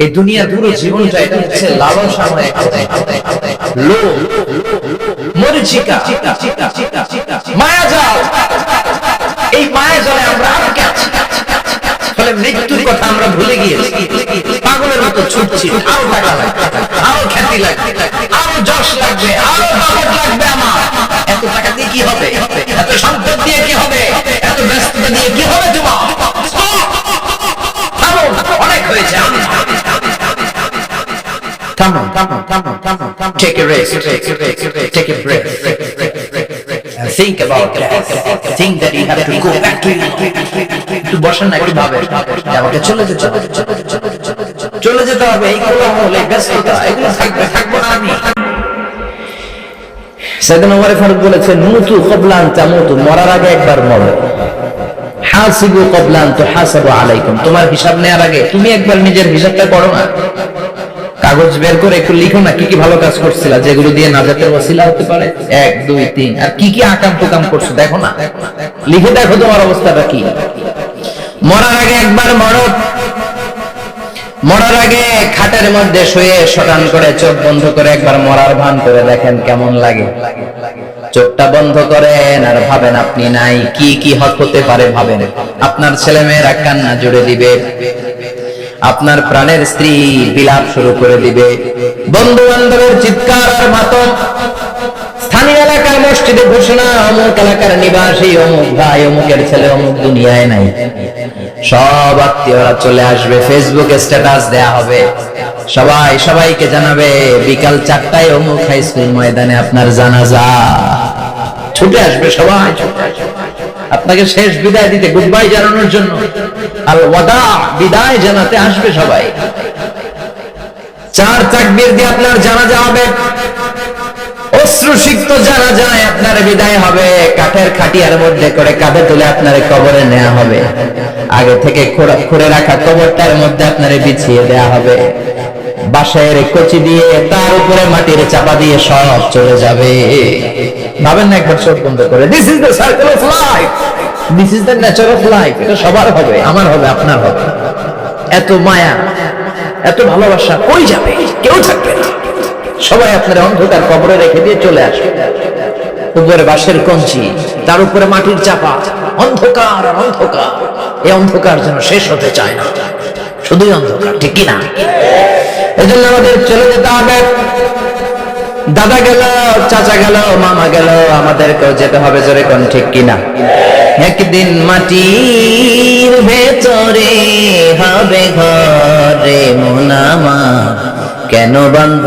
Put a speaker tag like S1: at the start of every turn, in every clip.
S1: এই দুনিয়ার পুরো জীবনটা এটা হচ্ছে লালসাময় লোভ, মরিচিকা, মায়াজাল। এই মায়াজালে আমরা আটকে আছি। ফলে মৃত্যুর কথা আমরা ভুলে গিয়েছি। পাগলের মতো ছুটছি, আরো টাকা লাগবে, আরো খ্যাতি লাগবে, আরো যশ লাগবে, আরো দৌলত লাগবে। আমার এত টাকা দিয়ে কি হবে? এত সম্পদ দিয়ে কি হবে? এত ব্যস্ততা দিয়ে কি হবে? তোমার থামো, অনেক হয়েছে। থামো, take a rest, take a breath, and think about that. Think that you have to go back to it. একটু বসেন না, একটু ভাবেন আমাকে চলে যেতে হবে। এই কোলাহল, এই ব্যস্ততা, এগুলো থাকবো না আমি। সাইয়েদনা ওমর ফারুক বলেছেন, মুতু ক্বাবলা আন তামুতু, মরার আগে একবার মরো। হাসিবু ক্বাবলা আন তুহাসাবু আলাইকুম, তোমার হিসাব নেওয়ার আগে তুমি একবার নিজের হিসাবটা করো না। কাগজ বের করে একটু লিখো না, কি কি ভালো কাজ করছিলা, যেগুলো দিয়ে নাজাতের ওসিলা হতে পারে। 1 2 3, আর কি কি আকাম প্রকাম করছো দেখো না, লিখে দেখো তোমার অবস্থাটা কি। মরার আগে একবার মরো। মরার আগে খাটের মধ্যে শুয়ে শটান করে চোখ বন্ধ করে একবার মরার ভান করে দেখেন কেমন লাগে। চোখটা বন্ধ করেন আর ভাবেন আপনি নাই, কি কি হতে পারে ভাবেন। আপনার ছেলেমেয়েরা কান্না জুড়ে দিবে, আপনার প্রাণের স্ত্রী বিলাপ শুরু করে দিবে, বন্ধু বান্ধবের চিৎকার আর মাতম, স্থানীয় এলাকার মসজিদে ঘোষণা, অমুক এলাকার নিবাসী অমুক ভাই অমুকের ছেলে অমুক দুনিয়ায় নাই। সব আত্মীয়রা চলে আসবে, ফেসবুকে স্ট্যাটাস দেয়া হবে, সবাইকে জানাবে বিকাল 4টায় অমুক হাই স্কুল ময়দানে আপনার জানাজা। ছুটে আসবে সবাই, আপনাকে শেষ বিদায় দিতে, গুড বাই জানানোর জন্য, আল ওয়াদা, বিদায় জানাতে আসবে সবাই। 4 তাকবীর দিয়ে আপনার জানাজা হবে, অশ্রুসিক্ত জানাজায় আপনার বিদায় হবে। কাঠের খাটিয়ার মধ্যে করে কাঁধে তুলে আপনার কবরে নেওয়া হবে। আগে থেকে খুঁড়ে রাখা কবরটার মধ্যে আপনার বিছিয়ে দেয়া হবে। বাঁশের কচি দিয়ে তার উপরে মাটির চাপা দিয়ে সব চলে যাবে। ভাবেন না একবার চোখ বন্ধ করে, this is the circle of life, this is the nature of life. এটা সবার হবে, আমার হবে, আপনার হবে। এত মায়া, এত ভালোবাসা কই যাবে? কেউ থাকবে না। সবাই আপনার অন্ধকার কবরে রেখে দিয়ে চলে আসবে। উপরে বাঁশের কঞ্চি, তার উপরে মাটির চাপা, অন্ধকার আর অন্ধকার। এই অন্ধকার যেন শেষ হতে চায় না, শুধুই অন্ধকার, ঠিক কিনা? এজন্য আমাদের চলে যেতে হবে। দাদা গেল, চাচা গেল, মামা গেল, আমাদেরকেও যেতে হবে, জোরে কোন ঠিক কিনা? একদিন মাটির ভেতরে হবে ঘরে মন আমার, কেন বাঁধ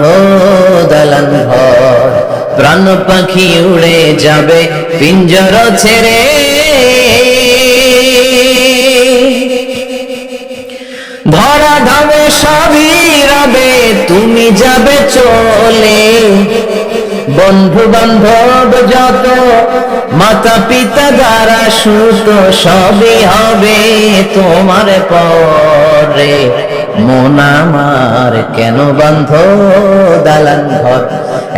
S1: দালান ঘর, প্রাণ পাখি উড়ে যাবে পিঞ্জর ছেড়ে। ধরা ধামে সবই রবে, তুমি যাবে চলে। বন্ধু বান্ধব যত, মাতা পিতা দ্বারা সুত, সবই হবে তোমার পরে। মন আমার কেন বাঁধ দালান ঘর,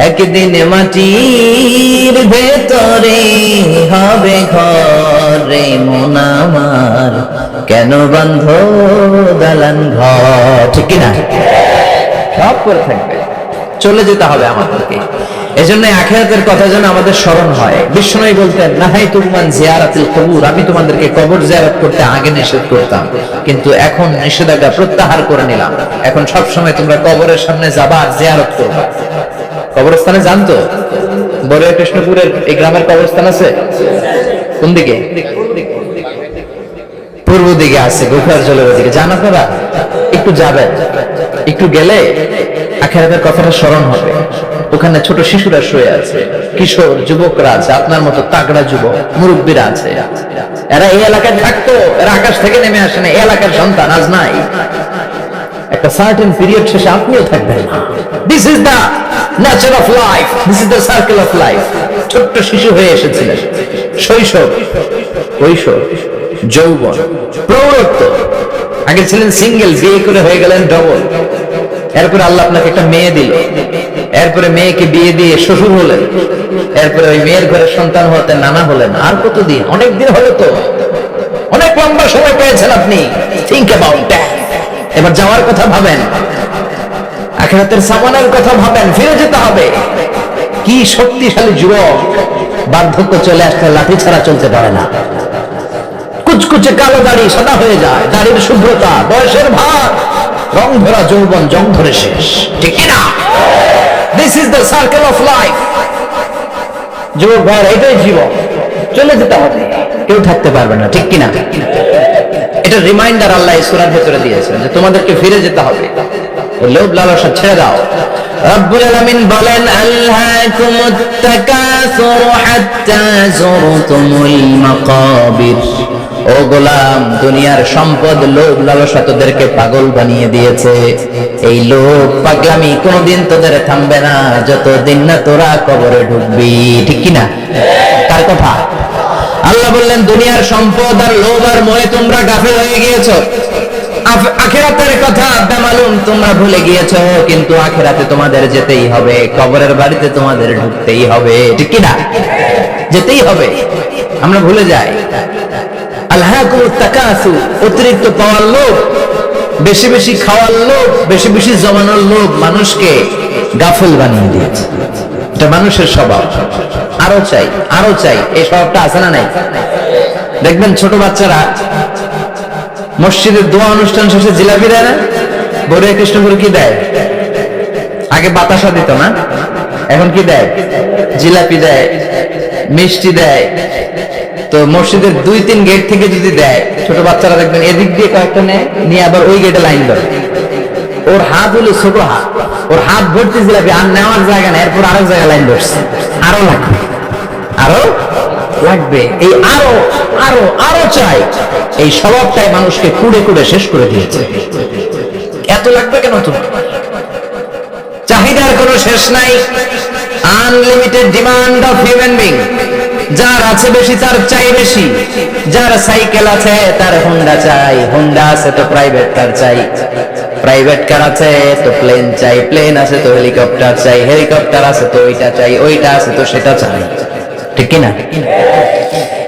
S1: একদিন মাটির ভেতরে হবে ঘরে। মন আমার কেন বাঁধ দালান ঘর, ঠিক না? সব করে থাকবে, চলে যেতে হবে আমাদেরকে। এজন্য আখিরাতের কথা যেন আমাদের স্মরণ হয়। বিষ্ণু বলতেন, নাহাইতু আন জিয়ারাতিল কবুর, আমি তোমাদেরকে কবর জিয়ারত করতে আগে নিষেধ করতাম, কিন্তু এখন নিষেধাজ্ঞা প্রত্যাহার করে নিলাম। এখন সব সময় তোমরা কবরের সামনে যাবা আর জিয়ারত করবা। কবরস্থানে জানতো বড় কৃষ্ণপুরের এই গ্রামের কবরস্থান আছে কোন দিকে? পূর্ব দিকে আছে, গোফার জলের দিকে। জান আপনারা? একটু যাবেন, একটু গেলে আখিরাতের কথাটা স্মরণ হবে। ওখানে ছোট শিশুরা শুয়ে আছে, কিশোর যুবকরা আছে, আপনার মতো তাগড়া যুবক মুরব্বীরা আছে। এরা এই এলাকায় থাকতো, এরা আকাশ থেকে নেমে আসে না, এই এলাকার সন্তান আজ নাই। একটা সার্টেন পিরিয়ড শেষে আপনিও থাকবেন। This is the nature of life, this is the circle of life. ছোট্ট শিশু হয়ে এসেছিলেন, শৈশব, কৈশোর, যৌবন, প্রৌঢ়ত্ব। আগে ছিলেন সিঙ্গেল, বিয়ে করে হয়ে গেলেন ডবল। এরপরে আল্লাহ আপনাকে একটা মেয়ে দিল, এরপরে মেয়েকে বিয়ে দিয়ে শ্বশুর হলেন, এরপরে ওই মেয়ের ঘরে সন্তান হতে নানা হলেন। আর কতদিন? অনেক দিন হলো তো, অনেক লম্বা সময় পেয়েছেন আপনি। Think about that. এবার যাওয়ার কথা ভাবেন। আখিরাতের সামানের কথা ভাবেন, ফিরে যেতে হবে। কি শক্তিশালী যুবক, বার্ধক্য চলে আসতে লাঠি ছাড়া চলতে পারে না। কুচকুচে কালো দাড়ি সাদা হয়ে যায়, দাড়ির শুভ্রতা, বয়সের ভার, রং ধরা যৌবন জং ধরে শেষ, ঠিক না? This is the circle of life. যুবক ভাই, এটাই জীবন, চলে যেতে হবে, কেউ থাকতে পারবে না, ঠিক কিনা? এটা রিমাইন্ডার আল্লাহ এই সূরার ভিতরে দিয়েছেন যে তোমাদেরকে ফিরে যেতে হবে, লোভ লালসা ছেড়ে দাও। রব্বুল আলামিন বলেন, আলহাকুমুত তাকাসুর হাত্তা যুরতুমুল মাকাবির। ও গোলাম, দুনিয়ার সম্পদ, লোভ লালসা তোদেরকে পাগল বানিয়ে দিয়েছে। এই লোভ পাগলামি কোনোদিন তোদের থামবে না যতদিন না তোরা কবরে ঢুকবি, ঠিক কিনা? কার কথা? আল্লাহ বললেন, দুনিয়ার সম্পদ আর লোভ আর মোহে তোমরা গাফিল হয়ে গিয়েছো। আখিরাতের কথা বেমালুম তোমরা ভুলে গিয়েছো, কিন্তু আখিরাতে তোমাদের যেতেই হবে, কবরের বাড়িতে তোমাদের ঢুকতেই হবে, ঠিক কিনা? যেতেই হবে, আমরা ভুলে যাই। আলহাকুমুত তাকাসুর, অতিরিক্ত পাওয়ার লোভ, বেশি বেশি খাওয়ার লোভ, বেশি বেশি জমানোর লোভ মানুষকে গাফিল বানিয়ে দিয়েছে। এটা মানুষের স্বভাব, আরো চাই আরো চাই, এই স্বভাবটা আছে না নাই? দেখবেন ছোট বাচ্চারা মসজিদের দোয়া অনুষ্ঠান শেষে জিলাপি দেয় না? বড় কৃষ্ণপুর কি দেয়? আগে বাতাসা দিত না, এখন কি দেয়? জিলাপি দেয়, মিষ্টি দেয়। তো মসজিদের 2-3 গেট থেকে যদি দেয়, ছোট বাচ্চারা দেখবেন এদিক দিয়ে কয়েকটা নেয়, নিয়ে আবার ওই গেটে লাইন ধরে। ওর হাত হলো ছোট হাত, ওর হাত ভর্তি জিলাপি, আর নেওয়ার জায়গা নেই, এরপর আরেক জায়গায় লাইন ধরছে, আরো লাগবে, আরো লাগবে, এই আরো আরো আরো চাই। এই স্বভাবটাই মানুষকে কুড়ে কুড়ে শেষ করে দিয়েছে। এত লাগবে কেন? তুমি চাহিদার কোনো শেষ নাই, unlimited demand of human being. যার আছে বেশি তার চাই বেশি, যার সাইকেল আছে তার হোন্ডা চাই, হোন্ডা আছে তো প্রাইভেট কার চাই, প্রাইভেট কার আছে তো প্লেন চাই, প্লেন আছে তো হেলিকপ্টার চাই, হেলিকপ্টার আছে তো ওইটা চাই, ওইটা আছে তো সেটা চাই, ঠিক কিনা?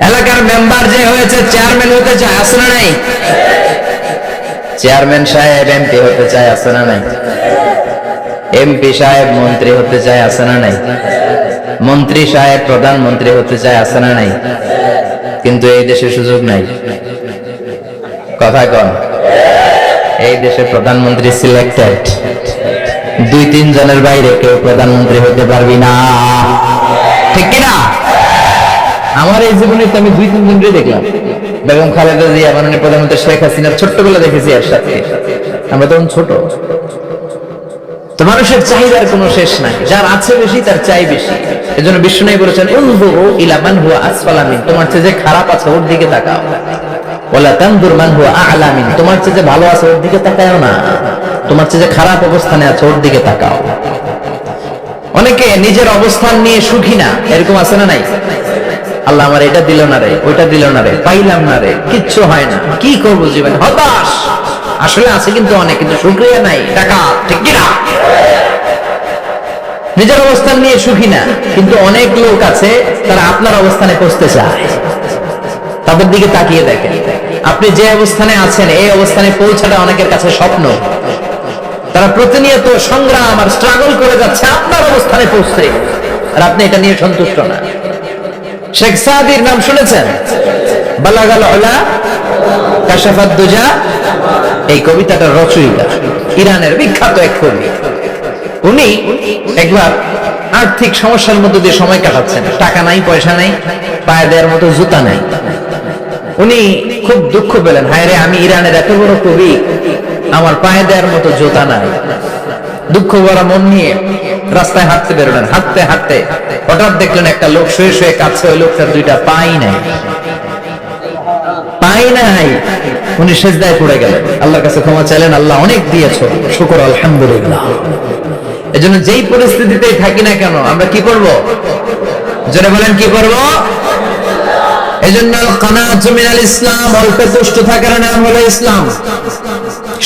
S1: এলাকার মেম্বার যে হয়েছে চেয়ারম্যান হতে চায়, আছে না নাই? চেয়ারম্যান সাহেব এমপি হতে চায়, আছে না নাই? এমপি সাহেব মন্ত্রী হতে চায়, আছে না নাই? মন্ত্রী সাহেব প্রধানমন্ত্রী হতে চায়, আছে না নাই? কিন্তু এই দেশে সুযোগ নাই। কথা কন, এই দেশে প্রধানমন্ত্রী সিলেক্টেড, 2-3 জনের বাইরে কেউ প্রধানমন্ত্রী হতে পারবি না, ঠিক কিনা? আমার এই জীবনে তো আমি 2-3 জনকে দেখলাম। বেগম খালেদা জিয়া, মাননীয় প্রধানমন্ত্রী শেখ হাসিনা, ছোট্টবেলা দেখেছি এর সাথে, আমরা তখন ছোট। তো মানুষের চাহিদার কোনো শেষ নাই, যার আছে বেশি তার চাই বেশি। এজন্য বিষ্ণু বলেছেন, উনজুরু ইলা মান হুয়া আসফালা মিন, তোমার চেয়ে যে খারাপ আছে ওর দিকে তাকাও। ওয়ালা তানজুর মান হুয়া আ'লা মিন, তোমার চেয়ে যে ভালো আছে ওর দিকে তাকাও না, তোমার চেয়ে যে খারাপ অবস্থানে আছে ওর দিকে তাকাও। অনেকে নিজের অবস্থান নিয়ে সুখী না, এরকম আছে না নাই? আল্লাহ আমার এটা দিল না রে, ওইটা দিল না রে, পাইলাম না রে, কিচ্ছু হয় না, কি করবো জীবনে, হতাশ। আসলে আছে কিন্তু অনেক, কিন্তু শুকরিয়া নাই, টাকা, ঠিক কিনা? নিজের অবস্থান নিয়ে সুখী না, কিন্তু অনেক লোক আছে তারা আপনার অবস্থানে পৌঁছতে চায়। তাদের দিকে তাকিয়ে দেখেন, আপনি যে অবস্থানে আছেন এই অবস্থানে পৌঁছাটা অনেকের কাছে স্বপ্ন। তারা প্রতিনিয়ত সংগ্রাম আর স্ট্রাগল করে যাচ্ছে আপনার অবস্থানে পৌঁছতে, আর আপনি এটা নিয়ে সন্তুষ্ট না। শেখ সাদির নাম শুনেছেন? বালাগাল উলা কাশাফাত দুজা, এই কবিতাটার রচয়িতা ইরানের বিখ্যাত এক কবি। উনি একবার আর্থিক সমস্যার মধ্যে দিয়ে সময় কাটাচ্ছেন, টাকা নাই, পয়সা নাই, পায়ে দেওয়ার মতো জুতা নাই। উনি খুব দুঃখ পেলেন, হায় রে, আমি ইরানের এত বড় কবি, আমার পায়ে দেওয়ার মতো জুতা নাই। দুঃখ ভরা মন নিয়ে রাস্তায় হাঁটতে বেরোলেন। হাঁটতে হাঁটতে হঠাৎ দেখলেন একটা লোক শুয়ে শুয়ে কাঁদছে, ওই লোকটার 2টা পাই নাই, পাই নাই। উনি সেজদায় পড়ে গেলেন, আল্লাহর কাছে ক্ষমা চাইলেন, আল্লাহ অনেক দিয়েছো, শুকর আলহামদুলিল্লাহ। এজন্য যেই পরিস্থিতিতেই থাকি না কেন আমরা কি করব? জোরে বলেন, কি করব? এজন্য কানাআতু মিনাল ইসলাম, অল্পে তুষ্ট থাকার নাম হলো ইসলাম।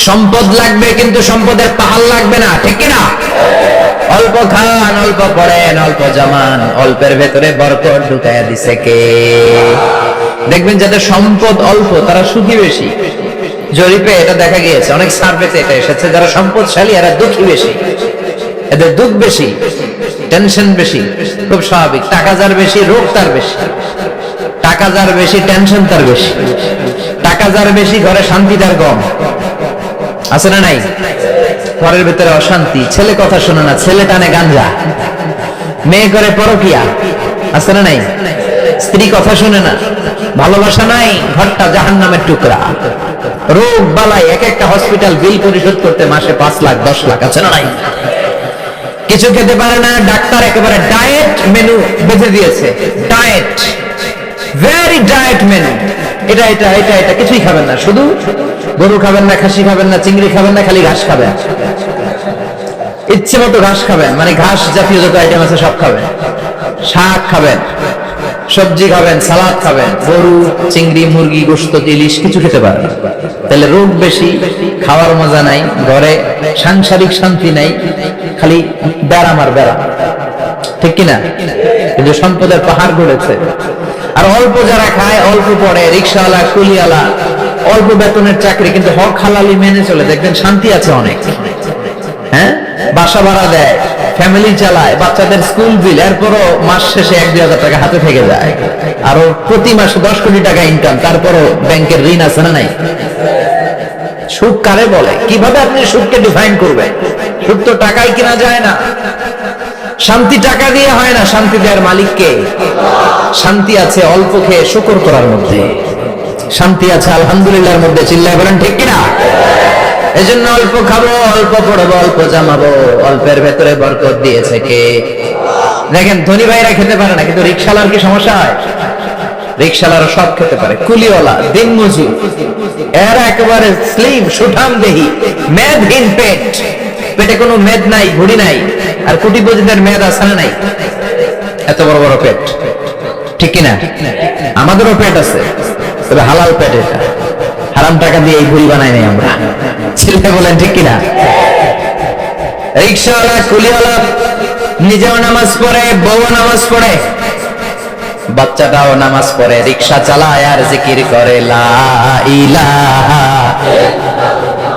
S1: সম্পদ লাগবে কিন্তু সম্পদের পাহাড় লাগবে না, ঠিক কিনা? অল্প খান, অল্প পড়েন, অল্প জামান, অল্পের ভেতরে বরকত ঢুকায়া দিছে কে? দেখবেন যাদের সম্পদ অল্প তারা সুখী বেশি, জরিপে এটা দেখা গিয়েছে, অনেক সার্ভেতে এটা এসেছে, যারা সম্পদশালী এরা দুঃখী বেশি, এদের দুঃখ বেশি, টেনশন বেশি। খুব স্বাভাবিক, টাকা যার বেশি রোগ তার বেশি, টাকা যার বেশি টেনশন তার বেশি, টাকা যার বেশি ঘরে শান্তি তার কম। আছে না নাই? ঘরের ভিতরে অশান্তি, ছেলে কথা শোনে না, ছেলে টানে গাঞ্জা, মেয়ে করে পরকিয়া। আছে না নাই? স্ত্রী কথা শুনে না, ভালোবাসা নাই, ঘরটা জাহান্নামের টুকরা। রোগ বালাই, এক একটা হসপিটাল বিল পরিশোধ করতে মাসে 5 লাখ 10 লাখ। আছে না নাই? কিছু খেতে পারে না, ডাক্তার একেবারে ডায়েট মেনু বেঁধে দিয়েছে। ডায়েট, ভেরি ডায়েট মেনু, এটা এটা এটা এটা কিছুই খাবেন না, শুধু গরু খাবেন না, খাসি খাবেন না, চিংড়ি খাবেন না, খালি ঘাস খাবেন। ইচ্ছে মতো ঘাস খাবেন, মানে ঘাস জাতীয় যত আইটেম আছে সব খাবেন, শাক খাবেন, সবজি খাবেন, সালাদ খাবেন, গরু, চিংড়ি, মুরগি, গোশত, ইলিশ কিছু খেতে পারেন। তাহলে রোগ বেশি, খাওয়ার মজা নাই, ঘরে সাংসারিক শান্তি নাই, খালি ব্যারাম আর ব্যারাম। ঠিক কিনা? কিন্তু সম্পদের পাহাড় গড়েছে। আর অল্প যারা খায়, অল্প পড়ে, রিক্সাওয়ালা, কুলিওয়ালা, অল্প বেতনের চাকরি, কিন্তু হক হালালি মেনে চলে, দেখবেন শান্তি আছে অনেক। হ্যাঁ, বাসা ভাড়া দেয়, ফ্যামিলি চালায়, বাচ্চাদের স্কুল বিল, এরপরও মাস শেষে 1-2 হাজার টাকা হাতে থেকে যায়। আর প্রতি মাসে 10 কোটি টাকা ইনকাম, তারপরও ব্যাংকের ঋণ আছে না নাই? সুখ কারে বলে? কিভাবে আপনি সুখকে ডিফাইন করবেন? সুখ তো টাকায় কিনা যায় না, শান্তি টাকা দিয়ে হয় না, শান্তি দেওয়ার মালিককে। শান্তি আছে অল্প খেয়ে শুকর করার মধ্যে, শান্তি আছে আলহামদুলিল্লাহর মধ্যে। চিল্লায় বলেন ঠিক কিনা? এজন্য অল্প খাবো, অল্প পড়বো, অল্প জামাবো, অল্পের ভেতরে বরকত দিয়েছে কে? দেখেন, ধনী ভাইরা খেতে পারে না, কিন্তু রিক্সাওয়ালার কি সমস্যা হয়? রিক্সাওয়ালারা সব খেতে পারে, কুলিওয়ালা, দিনমজুর, এরা একেবারে স্লিম, সুঠাম দেহি, মেদহীন পেট, পেটে কোনো মেদ নাই, ভুঁড়ি নাই। আর কোটিপতিদের মেদ আছে না নাই? এত বড় বড় পেট। ঠিক কিনা? আমাদেরও পেট আছে, তবে হালাল পেট। এটা হারাম টাকা দিয়ে এই ভুঁড়ি বানাই নাই আমরা। ছেলে বলেন ঠিক কিনা? রিক্সাওয়ালা, কুলিওয়ালা নিজেও নামাজ পড়ে, বউ নামাজ পড়ে, বাচ্চাটাও নামাজ পড়ে, রিক্সা চালায় আর জিকির করে লা ইলাহা